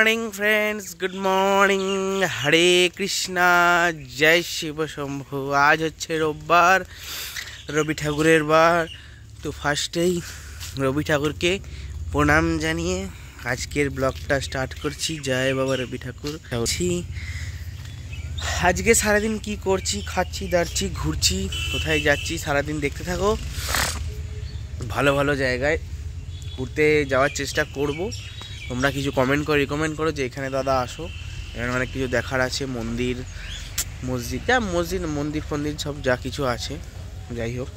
Morning friends, good morning. Hare Krishna, জয় শিব শম্ভু। আজ হচ্ছে রোববার, রবি ঠাকুরের বার। তো ফার্স্টেই রবি ঠাকুরকে প্রণাম জানিয়ে আজকের ব্লগটা স্টার্ট করছি। জয় বাবা রবি ঠাকুর। আজকে সারাদিন কি করছি, খাচ্ছি দাচ্ছি, ঘুরছি, কোথায় যাচ্ছি সারাদিন দেখতে থাকো। ভালো ভালো জায়গায় ঘুরতে যাওয়ার চেষ্টা করব। তোমরা কিছু রিকমেন্ড করো যে এখানে দাদা আসো, এখানে অনেক কিছু দেখার আছে। মন্দির, মন্দির ফন্দির সব যা কিছু আছে, যাই হোক।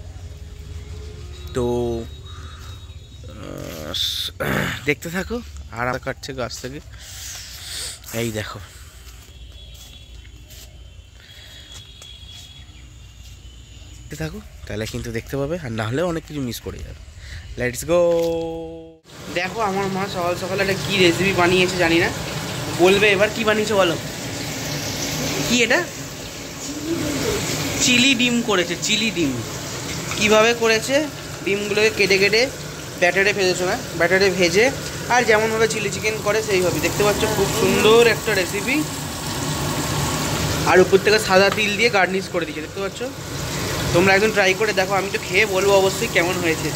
তো দেখতে থাকো। আর কাটছে গাছ থেকে, এই দেখো। দেখতে থাকো, তাহলে কিন্তু দেখতে পাবে, আর না হলে অনেক কিছু মিস করে যাবে। Let's go. দেখো আমার মা সকাল সকাল একটা কী রেসিপি বানিয়েছে জানি না, বলবে এবার কি বানিয়েছে বলো। কি এটা? চিলি ডিম করেছে। চিলি ডিম কিভাবে করেছে? ডিমগুলোকে কেটে কেটে ব্যাটারে ভেজেছো না, ব্যাটারে ভেজে আর যেমনভাবে চিলি চিকেন করে সেইভাবে। দেখতে পাচ্ছ খুব সুন্দর একটা রেসিপি। আর উপর থেকে সাদা তিল দিয়ে গার্নিশ করে দিয়েছে, দেখতে পাচ্ছ। তোমরা একদম ট্রাই করে দেখো, আমি তো খেয়ে বলবো অবশ্যই কেমন হয়েছে।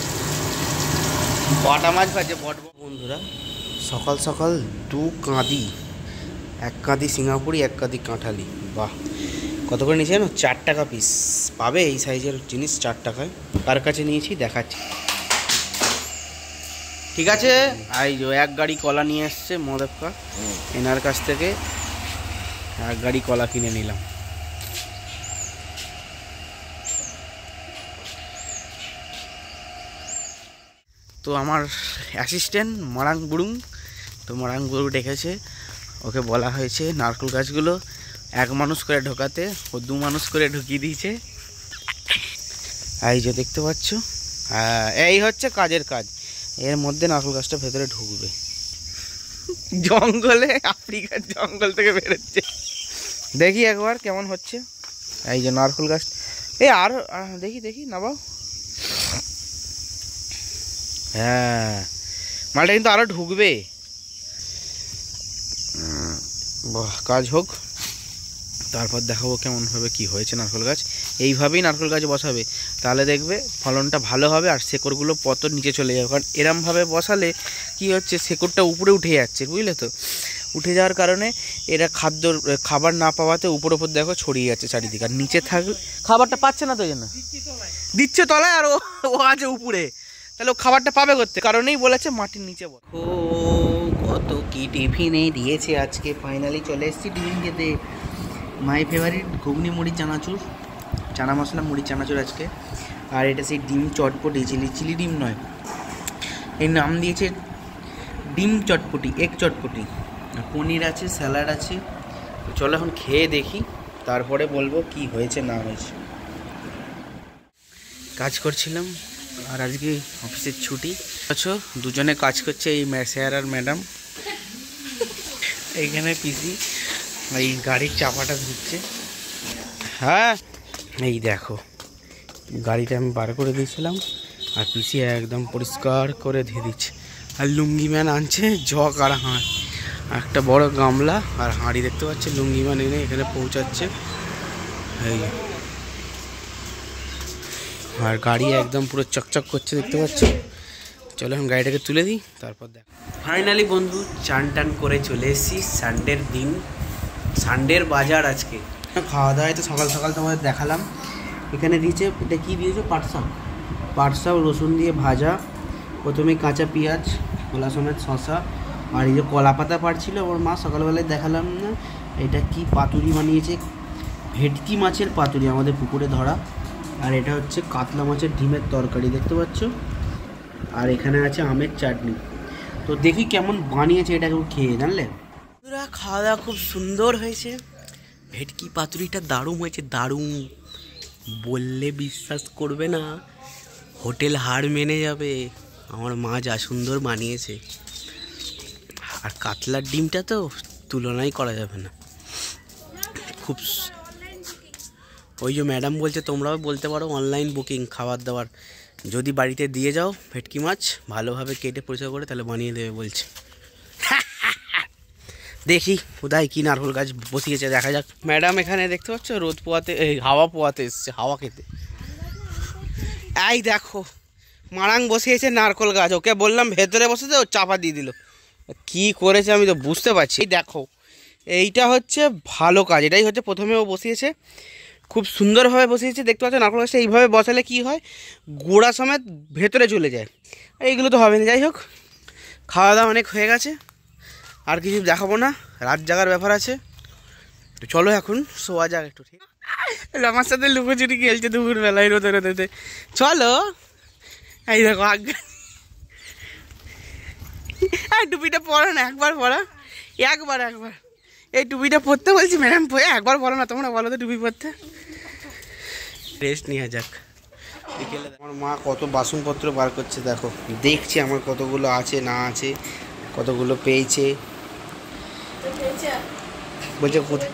বাটা মাছ ভাজে বন্ধুরা। সকাল সকাল দু কাঁদি, এক কাঁদি সিঙ্গাপুরি, এক কাঁদি কাঁঠালি। বাহ, কত করে নিয়েছে জানো? 4 টাকা পিস পাবে এই সাইজের জিনিস 4 টাকায়। কার কাছে নিয়েছি দেখাচ্ছি, ঠিক আছে। এই যে এক গাড়ি কলা নিয়ে এসছে মদেবকা, এনার কাছ থেকে এক গাড়ি কলা কিনে নিলাম। তো আমার অ্যাসিস্ট্যান্ট মরাং বুড়ুং, তো মরাং বুড়ু ডেকেছে। ওকে বলা হয়েছে নারকেল গাছগুলো এক মানুষ করে ঢোকাতে, ও 2 মানুষ করে ঢুকিয়ে দিয়েছে। এই যে দেখতে পাচ্ছ, এই হচ্ছে কাজের কাজ। এর মধ্যে নারকেল গাছটা ভেতরে ঢুকবে। জঙ্গলে, আফ্রিকার জঙ্গল থেকে বেরোচ্ছে। দেখি একবার কেমন হচ্ছে। এই যে নারকেল গাছ, আর দেখি নাবাও। হ্যাঁ, মালটা কিন্তু আরো ঢুকবে। বাহ, কাজ হোক, তারপর দেখাবো কেমন ভাবে কি হয়েছে নারকেল গাছ। এইভাবেই নারকেল গাছ বসাবে, তাহলে দেখবে ফলনটা ভালো হবে আর শেকড়গুলো পতন নিচে চলে যাবে। কারণ এরমভাবে বসালে কি হচ্ছে, শেকড়টা উপরে উঠে যাচ্ছে, বুঝলে তো। উঠে যাওয়ার কারণে এরা খাবার না পাওয়াতে উপর দেখো ছড়িয়ে যাচ্ছে চারিদিকে। আর নিচে থাকলে খাবারটা পাচ্ছে না, তো জন্য দিচ্ছে তলায়, আর ও আছে উপরে। তাহলে ও খাবারটা পাবে করতে, কারণেই বলেছে মাটির নিচে। ও কত কি টিফিনে দিয়েছে আজকে। ফাইনালি চলে এসেছি টিফিন খেতে। মাই ফেভারিট ঘুগনি মুড়ি চানাচুর, চানা মশলা মুড়ি চানাচুর আজকে। আর এটা সেই ডিম চটপটি, চিলি ডিম নয়, এই নাম দিয়েছে ডিম চটপটি, এগ চটপটি। পনির আছে, স্যালাড আছে। চলো এখন খেয়ে দেখি, তারপরে বলবো কি হয়েছে না হয়েছে। কাজ করছিলাম আর আজকে অফিসের ছুটি। আচ্ছা, দুজনে কাজ করছে, এই স্যার আর ম্যাডাম। এইখানে পিসি এই গাড়ির চাপাটা ধুচ্ছে। হ্যাঁ, এই দেখো গাড়িটা আমি বার করে দিয়েছিলাম আর পিসি একদম পরিষ্কার করে ধুয়ে দিচ্ছে। আর লুঙ্গি ম্যান আনছে জগ আর একটা বড় গামলা আর হাঁড়ি, দেখতে পাচ্ছে। লুঙ্গি ম্যান এনে এখানে পৌঁছাচ্ছে। এই আর গাড়ি একদম পুরো চকচক করছে, দেখতে পাচ্ছ। চলো এখন গাড়িটাকে তুলে দিই, তারপর দেখ। ফাইনালি বন্ধু চান টান করে চলে এসেছি। সানডের দিন, সানডের বাজার আজকে। খাওয়া দাওয়ায় তো সকাল সকাল তোমাদের দেখালাম। এখানে দিয়েছে, এটা কী দিয়েছে? পাট শাক রসুন দিয়ে ভাজা, প্রথমে কাঁচা পেঁয়াজ, কলা সমেত শশা, আর এই যে কলা পাতা পাড়ছিল ওর মা, সকালবেলায় দেখালাম না। এটা কি পাতুরি বানিয়েছে, ভেটকি মাছের পাতুরি, আমাদের পুকুরে ধরা। আর এটা হচ্ছে কাতলা মাছের ডিমের তরকারি, দেখতে পাচ্ছ। আর এখানে আছে আমের চাটনি। তো দেখি কেমন বানিয়েছে এটা, কেউ খেয়ে জানলে। খাওয়া দাওয়া খুব সুন্দর হয়েছে। ভেটকি পাতুরিটা দারুণ হয়েছে, দারুণ। বললে বিশ্বাস করবে না, হোটেল হার মেনে যাবে। আমার মা যা সুন্দর বানিয়েছে। আর কাতলার ডিমটা তো তুলনাই করা যাবে না, খুব। ওই যে ম্যাডাম বলছে তোমরাও বলতে পারো অনলাইন বুকিং খাবার দাবার, যদি বাড়িতে দিয়ে যাও ভেটকি মাছ ভালোভাবে কেটে পরিষ্কার করে, তাহলে বানিয়ে দেবে বলছে। দেখি কোথায় কি নারকেল গাছ বসিয়েছে, দেখা যাক। ম্যাডাম এখানে দেখতে পাচ্ছ রোদ পোয়াতে, এই হাওয়া পোয়াতে এসছে, হাওয়া খেতে। এই দেখো মারাং বসিয়েছে নারকেল গাছ, ওকে বললাম ভেতরে বসেছে, ও চাপা দিয়ে দিল। কি করেছে আমি তো বুঝতে পারছি। এই দেখো এইটা হচ্ছে ভালো কাজ, এটাই হচ্ছে প্রথমে ও বসিয়েছে, খুব সুন্দরভাবে বসিয়েছে। দেখতে পাচ্ছ নারকেল গাছটা এইভাবে বসালে কি হয়, গোড়া সমেত ভেতরে চলে যায়। এইগুলো তো হবে না। যাই হোক, খাওয়া দাওয়া অনেক হয়ে গেছে, আর কিছু দেখাবো না, রাত জাগার ব্যাপার আছে। তো চলো এখন শোয়া যাক একটু। ঠিক আমার সাথে লুকোচুরি খেলছে দুপুরবেলায় রোদে রোদেতে। চলো, এই দেখো আগে টুপিটা পরো না, একবার পরা, একবার এই টুপিটা পরতে বলছি ম্যাডাম, একবার বলো না তোমরা, বলো তো টুপি পরতে। রেস্ট নেওয়া যাক। বিকেলে আমার মা কত বাসনপত্র বার করছে দেখো, দেখছি আমার কতগুলো আছে না আছে, কতগুলো পেয়েছে। বলছে কোথায়,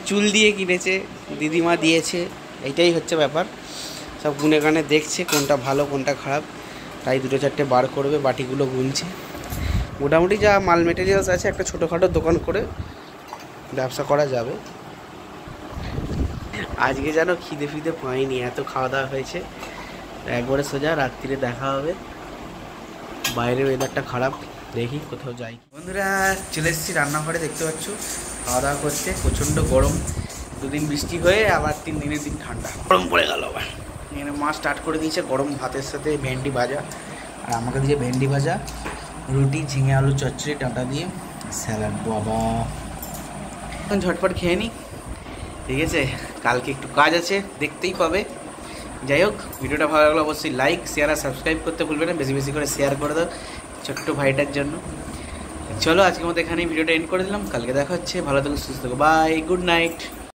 চুল দিয়ে কিনেছে, দিদিমা দিয়েছে, এইটাই হচ্ছে ব্যাপার। সব গুনে গানে দেখছে কোনটা ভালো কোনটা খারাপ, তাই দুটো চারটে বার করবে, বাটিগুলো গুনছে। মোটামুটি যা মাল মেটেরিয়ালস আছে একটা ছোটোখাটো দোকান করে ব্যবসা করা যাবে। আজকে যেন খিদে ফিদে পাইনি, এত খাওয়া দাওয়া হয়েছে। একবারে সোজা রাত্রিরে দেখা হবে। বাইরের ওয়েদারটা খারাপ, দেখি কোথাও যাই। বন্ধুরা চলে এসেছি রান্নাঘরে, দেখতে পাচ্ছ খাওয়া দাওয়া করছে। প্রচণ্ড গরম, দুদিন বৃষ্টি হয়ে আবার 3 দিনের দিন ঠান্ডা, গরম পড়ে গেল আবার। এখানে মা স্টার্ট করে দিয়েছে গরম ভাতের সাথে ভেন্ডি ভাজা, আর আমাকে দিয়ে ভেন্ডি ভাজা, রুটি, ঝিঙে আলু চচ্চড়ি, ডাঁটা দিয়ে স্যালাড। বাবা এখন ঝটপট খেয়ে নিই, ঠিক আছে? কালকে একটু কাজ আছে, দেখতেই পাবে। যাই হোক, ভিডিওটা ভালো লাগলে অবশ্যই লাইক শেয়ার আর সাবস্ক্রাইব করতে ভুলবে না, বেশি বেশি করে শেয়ার করে দাও ছোট্ট ভাইটার জন্য। চলো আজকের মতো এখানেই ভিডিওটা এন্ড করে দিলাম, কালকে দেখা হচ্ছে। ভালো থেকো, সুস্থ থেকো, বাই, গুড নাইট।